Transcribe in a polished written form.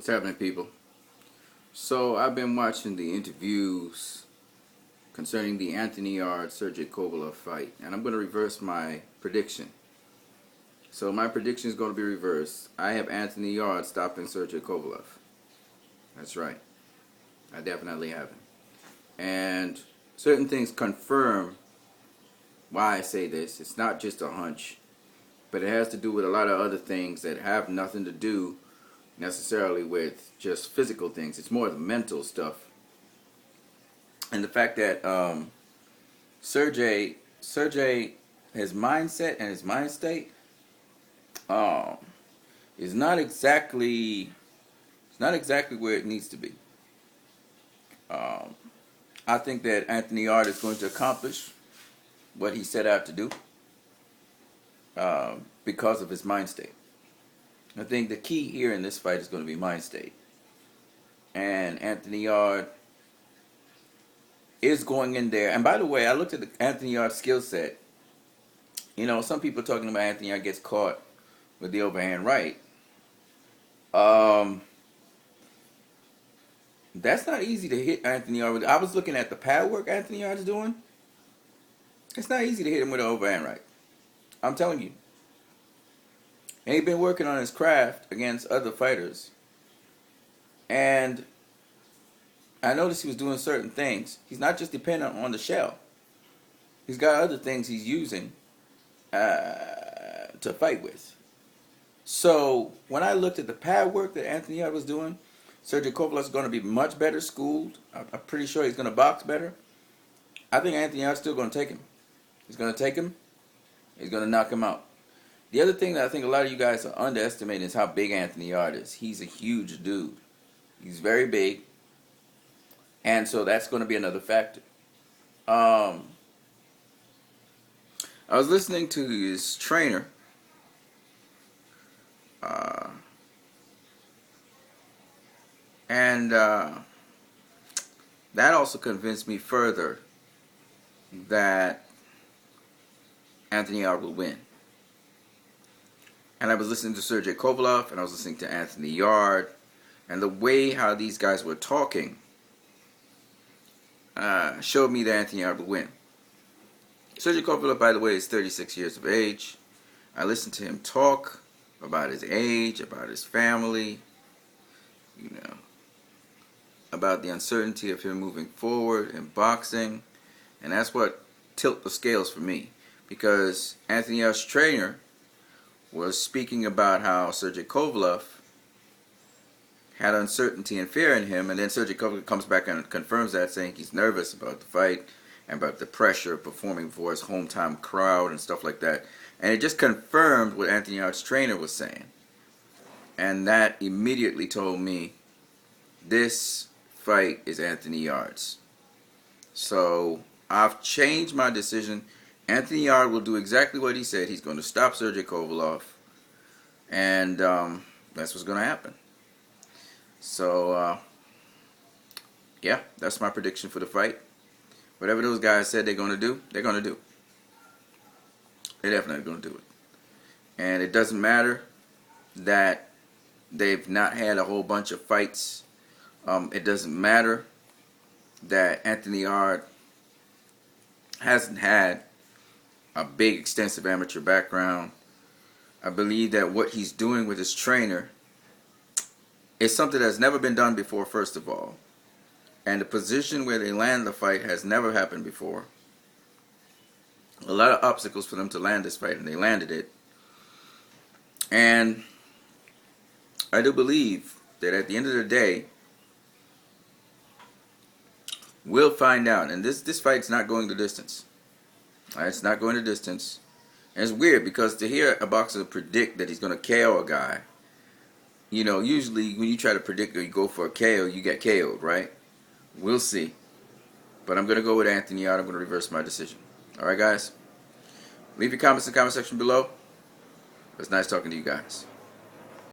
What's happening, people? So I've been watching the interviews concerning the Anthony Yarde Sergey Kovalev fight, and I'm going to reverse my prediction. So my prediction is going to be reversed. I have Anthony Yarde stopping Sergey Kovalev. That's right. I definitely have him. And certain things confirm why I say this. It's not just a hunch, but it has to do with a lot of other things that have nothing to do necessarily with just physical things. It's more the mental stuff. And the fact that Sergey, his mindset and his mind state is not exactly where it needs to be. I think that Anthony Yarde is going to accomplish what he set out to do because of his mind state. I think the key here in this fight is going to be mind state. And Anthony Yarde is going in there. And by the way, I looked at the Anthony Yarde skill set. You know, some people are talking about Anthony Yarde gets caught with the overhand right. That's not easy to hit Anthony Yarde with. I was looking at the pad work Anthony Yarde is doing. It's not easy to hit him with an overhand right. I'm telling you. And he's been working on his craft against other fighters. And I noticed he was doing certain things. He's not just dependent on the shell. He's got other things he's using to fight with. So when I looked at the pad work that Anthony Yarde was doing, Sergey Kovalev is going to be much better schooled. I'm pretty sure he's going to box better. I think Anthony Yarde's still going to take him. He's going to take him. He's going to knock him out. The other thing that I think a lot of you guys are underestimating is how big Anthony Yarde is. He's a huge dude. He's very big. And so that's going to be another factor. I was listening to his trainer. And that also convinced me further that Anthony Yarde will win. And I was listening to Sergey Kovalev, and I was listening to Anthony Yarde, and the way how these guys were talking showed me that Anthony Yarde would win. Sergey Kovalev, by the way, is 36 years of age. I listened to him talk about his age, about his family, you know, about the uncertainty of him moving forward in boxing, and that's what tilt the scales for me, because Anthony Yarde's trainer was speaking about how Sergey Kovalev had uncertainty and fear in him, and then Sergey Kovalev comes back and confirms that, saying he's nervous about the fight and about the pressure of performing for his hometown crowd and stuff like that. And it just confirmed what Anthony Yarde's trainer was saying. And that immediately told me this fight is Anthony Yarde's. So I've changed my decision. Anthony Yarde will do exactly what he said. He's going to stop Sergey Kovalev. And that's what's going to happen. So, yeah, that's my prediction for the fight. Whatever those guys said they're going to do, they're going to do. They're definitely going to do it. And it doesn't matter that they've not had a whole bunch of fights. It doesn't matter that Anthony Yarde hasn't had a big, extensive amateur background. I believe that what he's doing with his trainer is something that's never been done before, first of all. And the position where they land the fight has never happened before. A lot of obstacles for them to land this fight, and they landed it. And I do believe that at the end of the day, we'll find out. And this fight's not going the distance. It's not going the distance. And it's weird because to hear a boxer predict that he's going to KO a guy, you know, usually when you try to predict or you go for a KO, you get KO'd, right? We'll see. But I'm going to go with Anthony Yarde. I'm going to reverse my decision. Alright, guys? Leave your comments in the comment section below. It was nice talking to you guys.